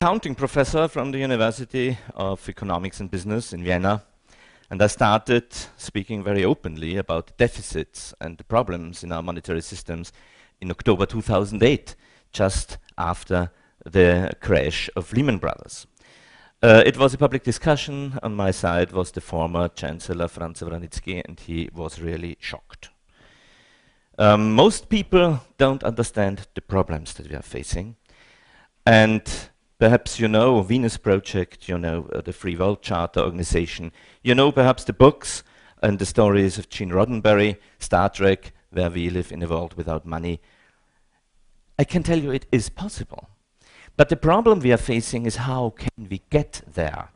accounting professor from the University of Economics and Business in Vienna, and I started speaking very openly about deficits and the problems in our monetary systems in October 2008, just after the crash of Lehman Brothers. It was a public discussion. On my side was the former Chancellor Franz, and he was really shocked. Most people don't understand the problems that we are facing. And perhaps you know Venus Project, you know the Free World Charter organization, you know perhaps the books and the stories of Gene Roddenberry, Star Trek, Where We Live in a World Without Money. I can tell you it is possible. But the problem we are facing is how can we get there?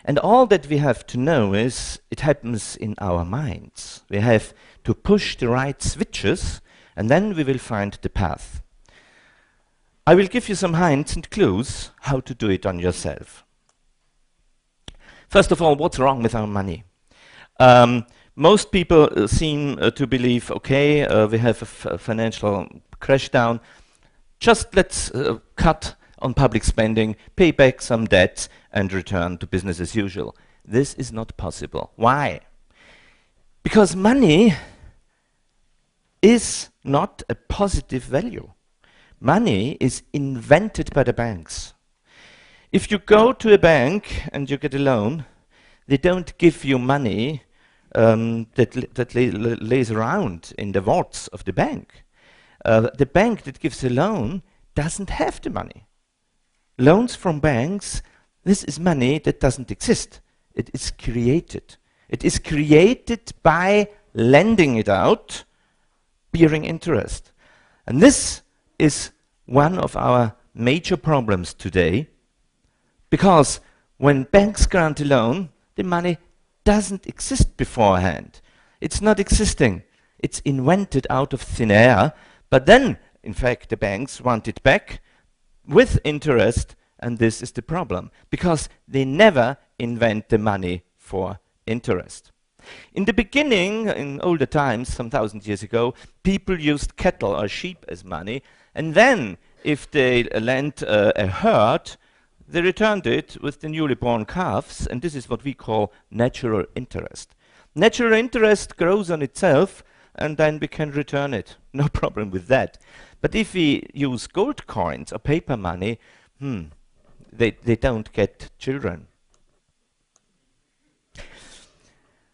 And all that we have to know is it happens in our minds. We have to push the right switches and then we will find the path. I will give you some hints and clues how to do it on yourself. First of all, what's wrong with our money? Most people seem to believe, okay, we have a financial crash down. Just let's cut on public spending, pay back some debts, and return to business as usual. This is not possible. Why? Because money is not a positive value. Money is invented by the banks. If you go to a bank and you get a loan, they don't give you money that lays around in the vaults of the bank. The bank that gives a loan doesn't have the money. Loans from banks, this is money that doesn't exist. It is created. It is created by lending it out, bearing interest. And this is one of our major problems today, because when banks grant a loan, the money doesn't exist beforehand. It's not existing. It's invented out of thin air, but then, in fact, the banks want it back with interest, and this is the problem, because they never invent the money for interest. In the beginning, in older times, some 1,000 years ago, people used cattle or sheep as money, and then, if they lent a herd, they returned it with the newly born calves, and this is what we call natural interest. Natural interest grows on itself, and then we can return it. No problem with that. But if we use gold coins or paper money, they don't get children.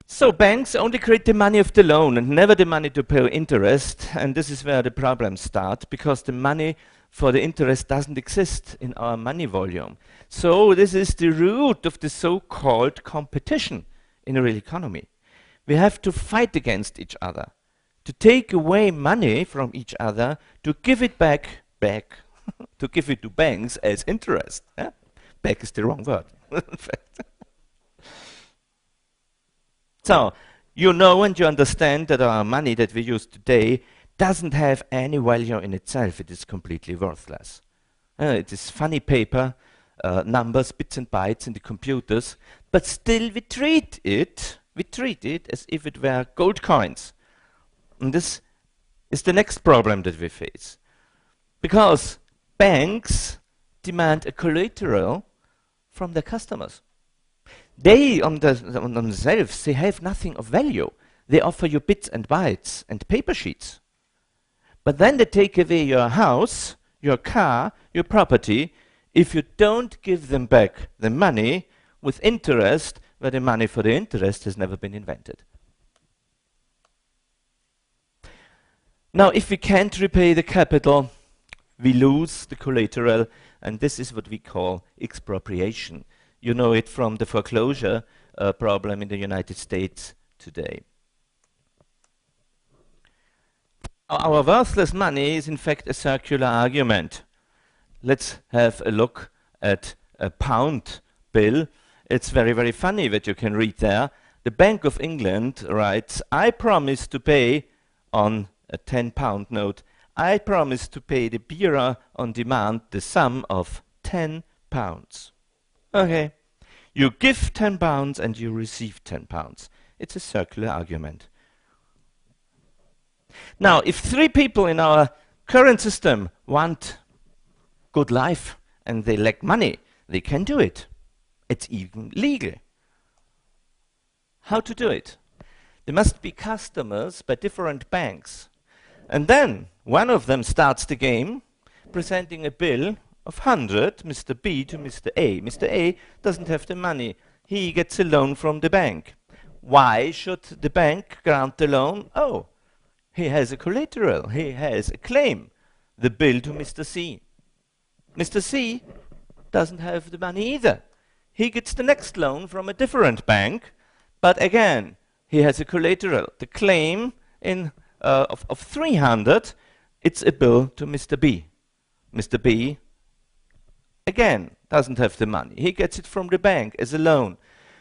So banks only create the money of the loan and never the money to pay interest, and this is where the problems start, because the money for the interest doesn't exist in our money volume. So this is the root of the so-called competition in a real economy. We have to fight against each other, to take away money from each other, to give it back, to give it to banks as interest. Yeah? Back is the wrong word, in fact. So, you know and you understand that our money that we use today doesn't have any value in itself. It is completely worthless. It is funny paper, numbers, bits and bytes in the computers, but still we treat it as if it were gold coins. And this is the next problem that we face. Because banks demand a collateral from their customers. They, on themselves, they have nothing of value. They offer you bits and bytes and paper sheets. But then they take away your house, your car, your property, if you don't give them back the money with interest, where the money for the interest has never been invented. Now, if we can't repay the capital, we lose the collateral, and this is what we call expropriation. You know it from the foreclosure problem in the United States today. Our worthless money is in fact a circular argument. Let's have a look at a pound bill. It's very, very funny that you can read there. The Bank of England writes, I promise to pay on a £10 note, I promise to pay the bearer on demand the sum of £10. Okay. You give £10 and you receive £10. It's a circular argument. Now, if 3 people in our current system want good life and they lack money, they can do it. It's even legal. How to do it? There must be customers by different banks. And then one of them starts the game presenting a bill of 100, Mr. B to Mr. A. Mr. A doesn't have the money. He gets a loan from the bank. Why should the bank grant the loan? Oh, he has a collateral. He has a claim. The bill to Mr. C. Mr. C doesn't have the money either. He gets the next loan from a different bank, but again, he has a collateral. The claim of 300, it's a bill to Mr. B. Mr. B, again, doesn't have the money. He gets it from the bank as a loan.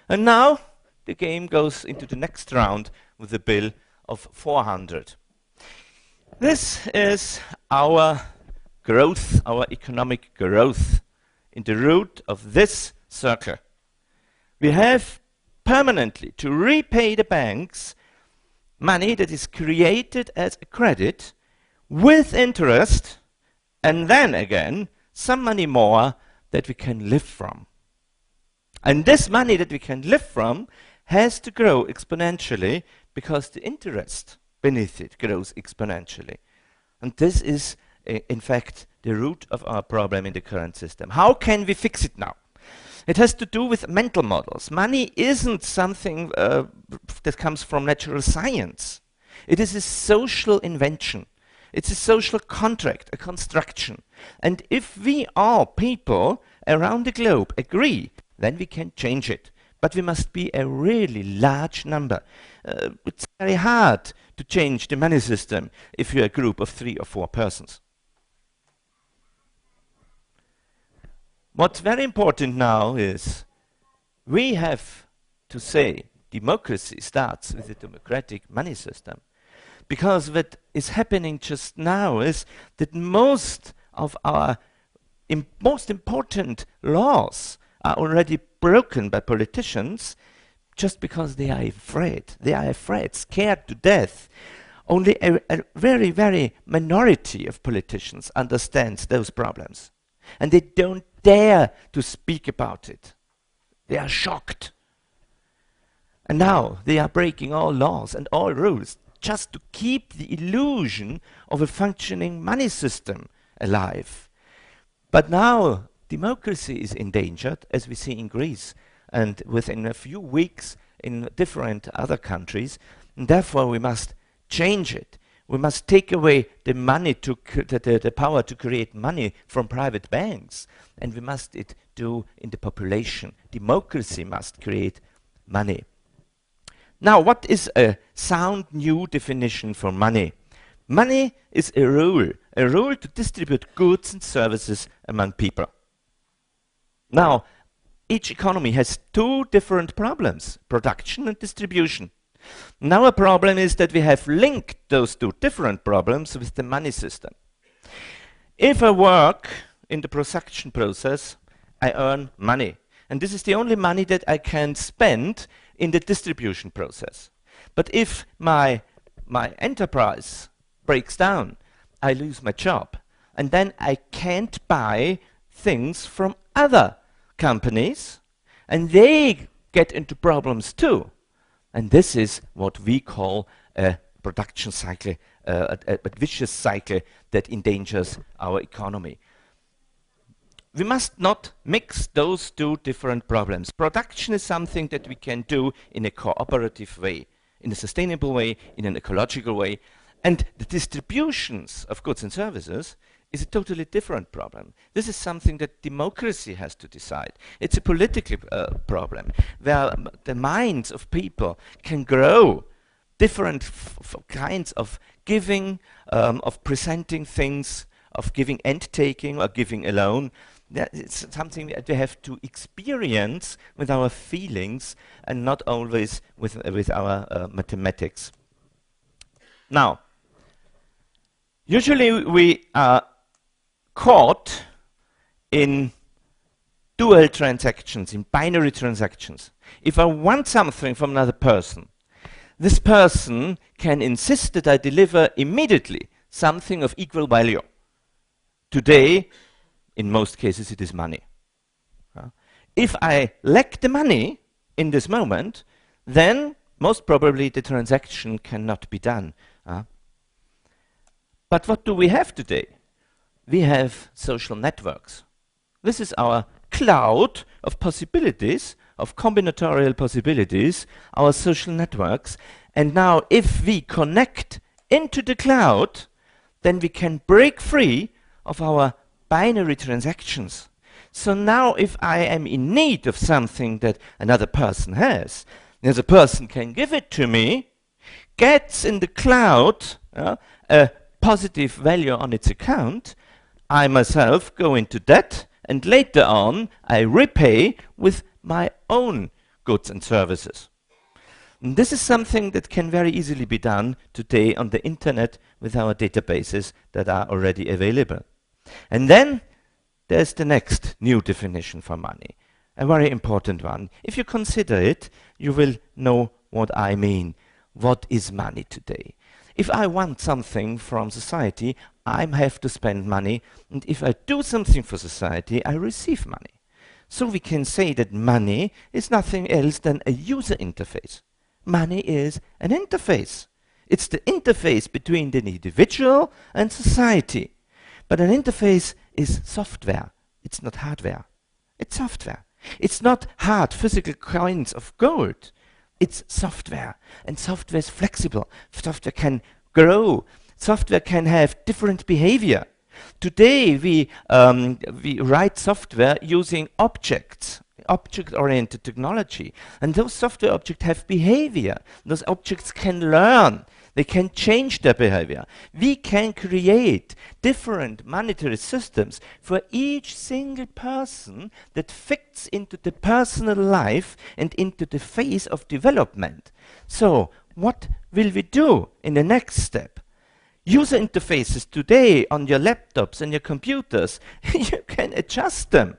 And now the game goes into the next round with a bill of 400. This is our growth, our economic growth, in the root of this circle. We have permanently to repay the banks money that is created as a credit with interest, and then again some money more that we can live from. And this money that we can live from has to grow exponentially because the interest beneath it grows exponentially. And this is in fact the root of our problem in the current system. How can we fix it now? It has to do with mental models. Money isn't something that comes from natural science. It is a social invention. It's a social contract, a construction. And if we all people around the globe agree, then we can change it. But we must be a really large number. It's very hard to change the money system if you're a group of 3 or 4 persons. What's very important now is we have to say democracy starts with a democratic money system. Because what is happening just now is that most of our most important laws are already broken by politicians just because they are afraid. They are afraid, scared to death. Only a very, very minority of politicians understands those problems. And they don't dare to speak about it. They are shocked. And now they are breaking all laws and all rules just to keep the illusion of a functioning money system alive. But now democracy is endangered, as we see in Greece, and within a few weeks in different other countries, and therefore we must change it. We must take away the money the power to create money from private banks, and we must do in the population. Democracy must create money. Now, what is a sound new definition for money? Money is a rule to distribute goods and services among people. Now, each economy has 2 different problems, production and distribution. Now, a problem is that we have linked those 2 different problems with the money system. If I work in the production process, I earn money. And this is the only money that I can spend in the distribution process. But if my enterprise breaks down, I lose my job. And then I can't buy things from other companies, and they get into problems too. And this is what we call a production cycle, a vicious cycle that endangers our economy. We must not mix those 2 different problems. Production is something that we can do in a cooperative way, in a sustainable way, in an ecological way. And the distributions of goods and services is a totally different problem. This is something that democracy has to decide. It's a political problem where the minds of people can grow different kinds of giving, of presenting things, of giving and taking or giving alone. It's something that we have to experience with our feelings and not always with our mathematics. Now, usually we are caught in dual transactions, in binary transactions. If I want something from another person, this person can insist that I deliver immediately something of equal value. Today, in most cases it is money. If I lack the money in this moment, then most probably the transaction cannot be done. But what do we have today? We have social networks. This is our cloud of possibilities, of combinatorial possibilities, our social networks. And now if we connect into the cloud, then we can break free of our binary transactions. So now if I am in need of something that another person has, the other person can give it to me, gets in the cloud a positive value on its account, I myself go into debt, and later on I repay with my own goods and services. And this is something that can very easily be done today on the internet with our databases that are already available. And then there's the next new definition for money, a very important one. If you consider it, you will know what I mean. What is money today? If I want something from society, I have to spend money, and if I do something for society, I receive money. So we can say that money is nothing else than a user interface. Money is an interface. It's the interface between the individual and society. But an interface is software. It's not hardware. It's software. It's not hard physical coins of gold. It's software. And software is flexible. Software can grow. Software can have different behavior. Today we write software using objects, object-oriented technology. And those software objects have behavior. Those objects can learn. They can change their behavior. We can create different monetary systems for each single person that fits into the personal life and into the phase of development. So, what will we do in the next step? User interfaces today on your laptops and your computers, you can adjust them.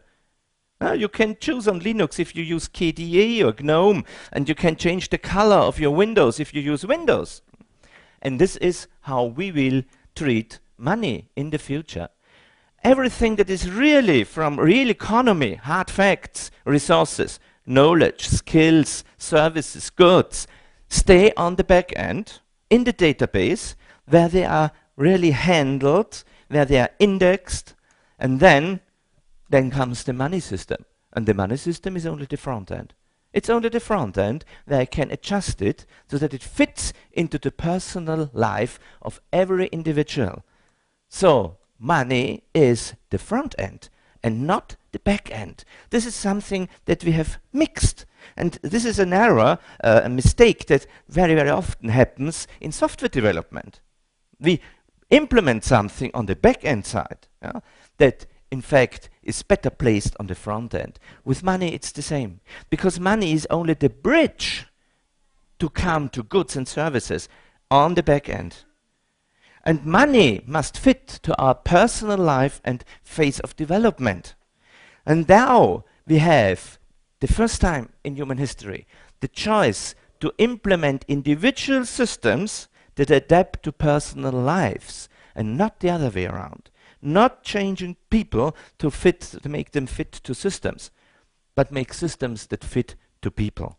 You can choose on Linux if you use KDE or GNOME, and you can change the color of your windows if you use Windows. And this is how we will treat money in the future. Everything that is really from real economy, hard facts, resources, knowledge, skills, services, goods, stay on the back end in the database where they are really handled, where they are indexed, and then comes the money system. And the money system is only the front end. It's only the front end where I can adjust it so that it fits into the personal life of every individual. So money is the front end and not the back end. This is something that we have mixed. And this is an error, a mistake that very, very often happens in software development. We implement something on the back end side that in fact is better placed on the front end. With money it's the same, because money is only the bridge to come to goods and services on the back end. And money must fit to our personal life and phase of development. And now we have, the first time in human history, the choice to implement individual systems that adapt to personal lives and not the other way around. Not changing people to make them fit to systems, but make systems that fit to people.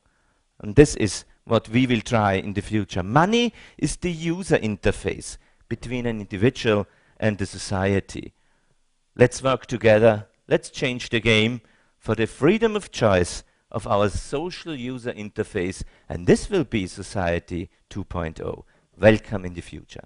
And this is what we will try in the future. Money is the user interface between an individual and the society. Let's work together. Let's change the game for the freedom of choice of our social user interface, and this will be Society 2.0. Welcome in the future.